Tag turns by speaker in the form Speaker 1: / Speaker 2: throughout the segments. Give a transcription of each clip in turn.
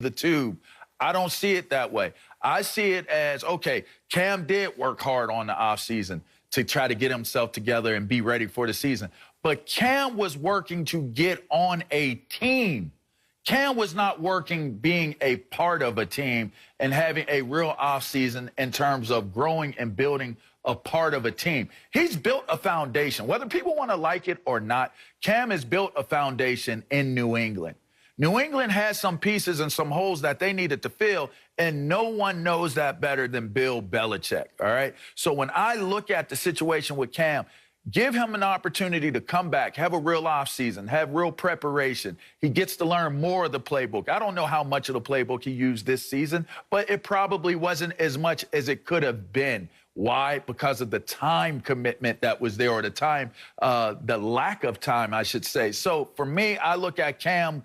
Speaker 1: the tube. I don't see it that way. I see it as, okay, Cam did work hard on the offseason to try to get himself together and be ready for the season. But Cam was working to get on a team. Cam was not working being a part of a team and having a real offseason in terms of growing and building a part of a team. He's built a foundation. Whether people want to like it or not, Cam has built a foundation in New England. New England has some pieces and some holes that they needed to fill, and no one knows that better than Bill Belichick, all right? So when I look at the situation with Cam, give him an opportunity to come back, have a real offseason, have real preparation. He gets to learn more of the playbook. I don't know how much of the playbook he used this season, but it probably wasn't as much as it could have been. Why? Because of the time commitment that was there, or the lack of time, I should say. So for me, I look at Cam.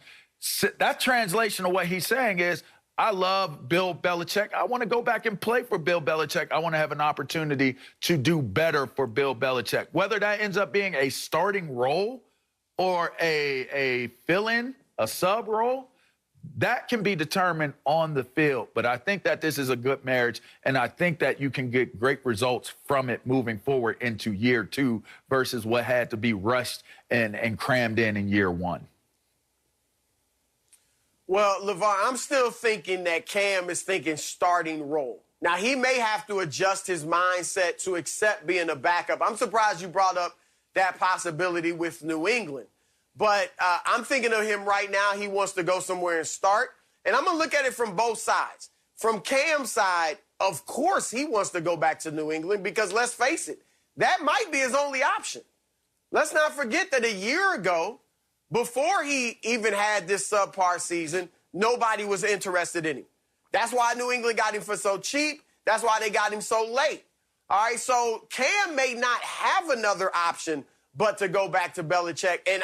Speaker 1: That translation of what he's saying is, I love Bill Belichick. I want to go back and play for Bill Belichick. I want to have an opportunity to do better for Bill Belichick. Whether that ends up being a starting role or a fill-in, a sub role, that can be determined on the field. But I think that this is a good marriage, and I think that you can get great results from it moving forward into year 2 versus what had to be rushed and crammed in year 1.
Speaker 2: Well, LeVar, I'm still thinking that Cam is thinking starting role. Now, he may have to adjust his mindset to accept being a backup. I'm surprised you brought up that possibility with New England. But I'm thinking of him right now. He wants to go somewhere and start. And I'm going to look at it from both sides. From Cam's side, of course he wants to go back to New England because, let's face it, that might be his only option. Let's not forget that a year ago, before he even had this subpar season, nobody was interested in him. That's why New England got him for so cheap. That's why they got him so late. All right, so Cam may not have another option but to go back to Belichick. And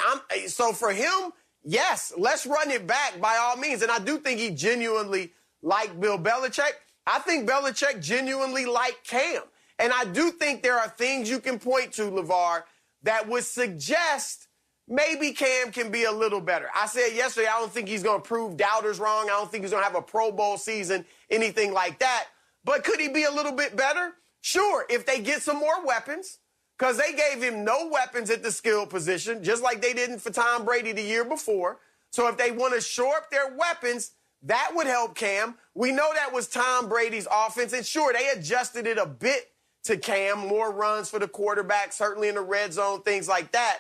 Speaker 2: so for him, yes, let's run it back by all means. And I do think he genuinely liked Bill Belichick. I think Belichick genuinely liked Cam. And I do think there are things you can point to, LeVar, that would suggest maybe Cam can be a little better. I said yesterday, I don't think he's going to prove doubters wrong. I don't think he's going to have a Pro Bowl season, anything like that. But could he be a little bit better? Sure, if they get some more weapons, because they gave him no weapons at the skill position, just like they didn't for Tom Brady the year before. So if they want to shore up their weapons, that would help Cam. We know that was Tom Brady's offense. And sure, they adjusted it a bit to Cam, more runs for the quarterback, certainly in the red zone, things like that.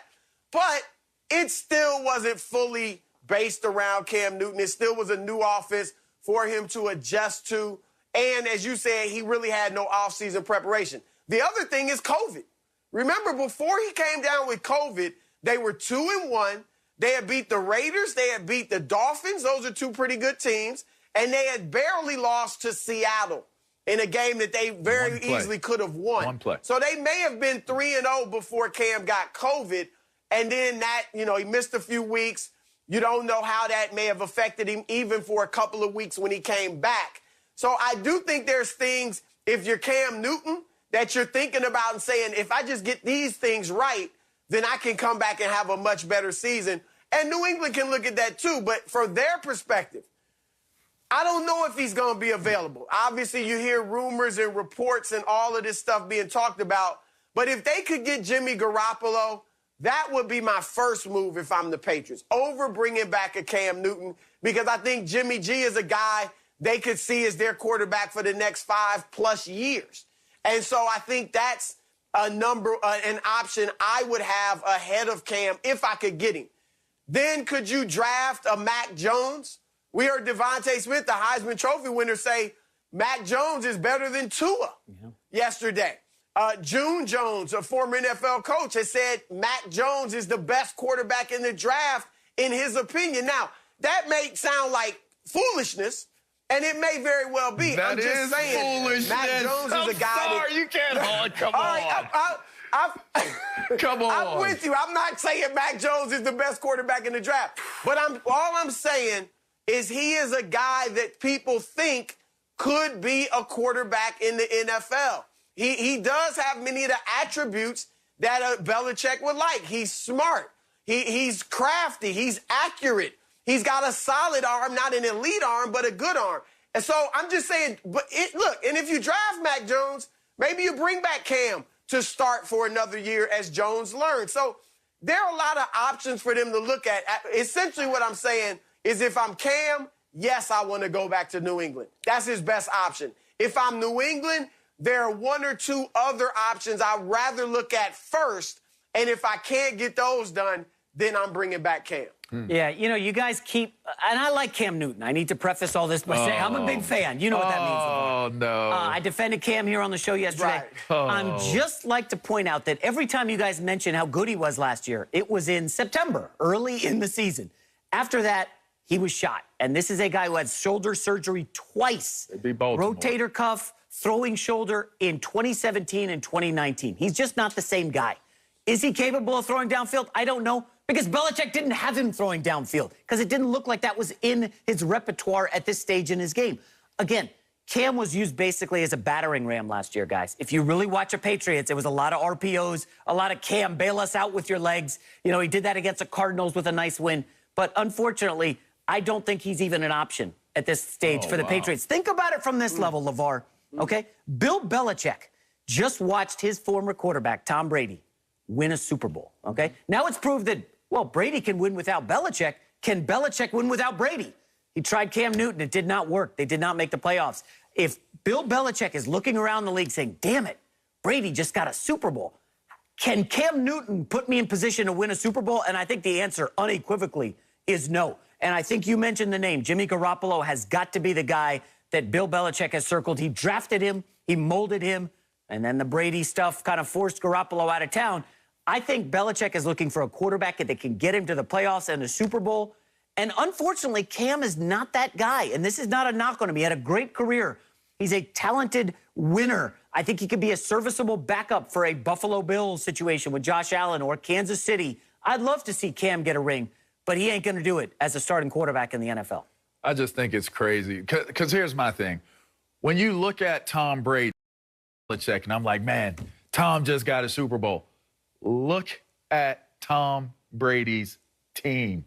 Speaker 2: But it still wasn't fully based around Cam Newton. It still was a new offense for him to adjust to. And as you said, he really had no offseason preparation. The other thing is COVID. Remember, before he came down with COVID, they were 2-1. They had beat the Raiders. They had beat the Dolphins. Those are 2 pretty good teams. And they had barely lost to Seattle in a game that they very easily could have won.
Speaker 1: One play.
Speaker 2: So they may have been 3-0 before Cam got COVID. And then that, he missed a few weeks. You don't know how that may have affected him even for a couple of weeks when he came back. So I do think there's things, if you're Cam Newton, that you're thinking about and saying, if I just get these things right, then I can come back and have a much better season. And New England can look at that too. But from their perspective, I don't know if he's going to be available. Obviously, you hear rumors and reports and all of this stuff being talked about. But if they could get Jimmy Garoppolo, that would be my first move if I'm the Patriots, over bringing back a Cam Newton, because I think Jimmy G is a guy they could see as their quarterback for the next 5+ years. And so I think that's an option I would have ahead of Cam if I could get him. Then could you draft a Mac Jones? We heard Devontae Smith, the Heisman Trophy winner, say Mac Jones is better than Tua yesterday. June Jones, a former NFL coach, has said Mac Jones is the best quarterback in the draft, in his opinion. Now, that may sound like foolishness, and it may very well be.
Speaker 1: That
Speaker 2: I'm just saying,
Speaker 1: foolishness.
Speaker 2: Mac Jones is a guy
Speaker 1: sorry, you can't. Come on.
Speaker 2: All right,
Speaker 1: Come on.
Speaker 2: I'm with you. I'm not saying Mac Jones is the best quarterback in the draft. But all I'm saying is he is a guy that people think could be a quarterback in the NFL. He does have many of the attributes that Belichick would like. He's smart. He's crafty. He's accurate. He's got a solid arm, not an elite arm, but a good arm. And so I'm just saying, look, and if you draft Mac Jones, maybe you bring back Cam to start for another year as Jones learns. So there are a lot of options for them to look at. Essentially what I'm saying is if I'm Cam, yes, I want to go back to New England. That's his best option. If I'm New England, there are one or two other options I'd rather look at first. And if I can't get those done, then I'm bringing back Cam.
Speaker 3: Yeah, you know, you guys keep, and I like Cam Newton. I need to preface all this by saying I'm a big fan. You know what that means.
Speaker 1: Oh, no.
Speaker 3: I defended Cam here on the show yesterday.
Speaker 2: Right.
Speaker 3: I'm just like to point out that every time you guys mention how good he was last year, it was in September, early in the season. After that, he was shot. And this is a guy who had shoulder surgery twice.
Speaker 1: It'd be Baltimore.
Speaker 3: Rotator cuff, throwing shoulder in 2017 and 2019. He's just not the same guy. Is he capable of throwing downfield? I don't know. Because Belichick didn't have him throwing downfield because it didn't look like that was in his repertoire at this stage in his game. Again, Cam was used basically as a battering ram last year, guys. If you really watch a Patriots, it was a lot of RPOs, a lot of Cam, bail us out with your legs. You know, he did that against the Cardinals with a nice win. But unfortunately, I don't think he's even an option at this stage for the Patriots. Think about it from this level, LeVar, okay? Bill Belichick just watched his former quarterback, Tom Brady, win a Super Bowl, okay? Now it's proved that, well, Brady can win without Belichick. Can Belichick win without Brady? He tried Cam Newton. It did not work. They did not make the playoffs. If Bill Belichick is looking around the league saying, damn it, Brady just got a Super Bowl, can Cam Newton put me in position to win a Super Bowl? And I think the answer unequivocally is no. And I think you mentioned the name. Jimmy Garoppolo has got to be the guy that Bill Belichick has circled. He drafted him. He molded him. And then the Brady stuff kind of forced Garoppolo out of town. I think Belichick is looking for a quarterback that can get him to the playoffs and the Super Bowl. And unfortunately, Cam is not that guy. And this is not a knock on him. He had a great career. He's a talented winner. I think he could be a serviceable backup for a Buffalo Bills situation with Josh Allen or Kansas City. I'd love to see Cam get a ring, but he ain't going to do it as a starting quarterback in the NFL.
Speaker 1: I just think it's crazy. Because here's my thing. When you look at Tom Brady, Belichick, and I'm like, man, Tom just got a Super Bowl. Look at Tom Brady's team.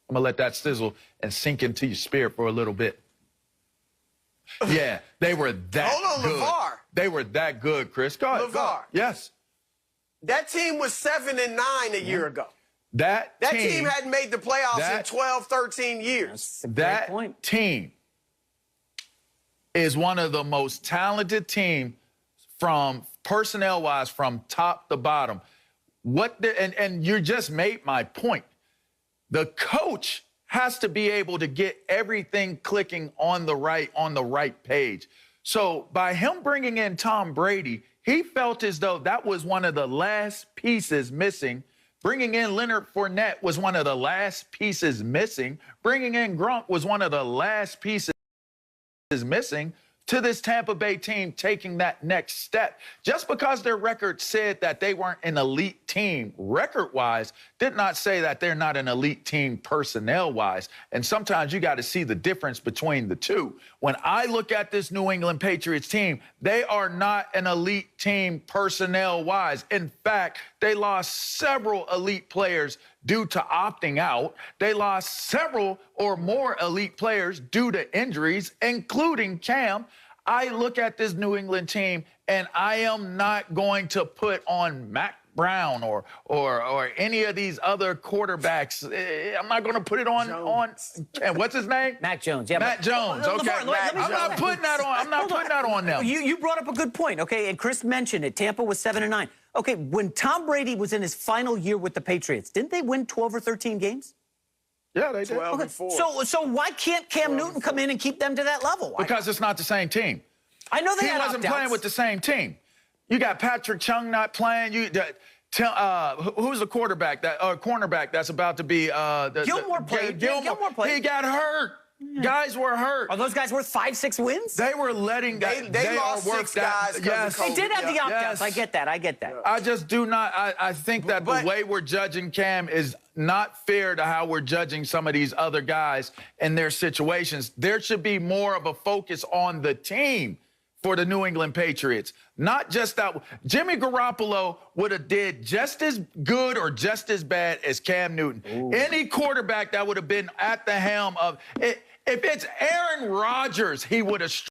Speaker 1: I'm going to let that sizzle and sink into your spirit for a little bit. Yeah, they were that
Speaker 2: Hold on,
Speaker 1: good.
Speaker 2: LeVar.
Speaker 1: They were that good, Chris. Go ahead.
Speaker 2: LeVar.
Speaker 1: Yes.
Speaker 2: That team was 7-9 a year ago.
Speaker 1: That
Speaker 2: team hadn't made the playoffs in 12, 13 years.
Speaker 3: That's a great
Speaker 1: That
Speaker 3: point.
Speaker 1: team is one of the most talented teams from personnel-wise from top to bottom. And you just made my point. The coach has to be able to get everything clicking on the right page. So by him bringing in Tom Brady, he felt as though that was one of the last pieces missing. Bringing in Leonard Fournette was one of the last pieces missing. Bringing in Gronk was one of the last pieces missing to this Tampa Bay team taking that next step. Just because their record said that they weren't an elite team record-wise did not say that they're not an elite team personnel-wise. And sometimes you got to see the difference between the two. When I look at this New England Patriots team, they are not an elite team personnel-wise. In fact, they lost several elite players due to opting out. They lost several or more elite players due to injuries, including Cam. I look at this New England team, and I am not going to put on Mac Brown or any of these other quarterbacks. I'm not going to put it on and what's his name?
Speaker 3: Mac Jones. Yeah,
Speaker 1: Matt Jones. Okay. I'm not putting that on. I'm not putting that on them.
Speaker 3: You brought up a good point, okay? And Chris mentioned it. Tampa was 7-9. Okay, when Tom Brady was in his final year with the Patriots, didn't they win 12 or 13 games?
Speaker 1: Yeah, they did.
Speaker 2: 12 and 4.
Speaker 3: So why can't Cam Newton come in and keep them to that level?
Speaker 1: Because it's not the same team.
Speaker 3: I know they
Speaker 1: He
Speaker 3: had
Speaker 1: wasn't
Speaker 3: opt-outs.
Speaker 1: playing with the same team. You got Patrick Chung not playing. Who's the quarterback cornerback that's about to be
Speaker 3: Gilmore played. Gilmore played.
Speaker 1: He got hurt. Yeah. Guys were hurt.
Speaker 3: Are those guys worth 5-6 wins?
Speaker 1: They were letting guys.
Speaker 2: They lost six guys.
Speaker 1: Yes.
Speaker 3: They did have the opt-outs.
Speaker 1: Yes.
Speaker 3: I get that.
Speaker 1: I just do not. I think that the way we're judging Cam is not fair to how we're judging some of these other guys and their situations. There should be more of a focus on the team for the New England Patriots. Not just that. Jimmy Garoppolo would have did just as good or just as bad as Cam Newton. Ooh. Any quarterback that would have been at the helm of it. If it's Aaron Rodgers, he would have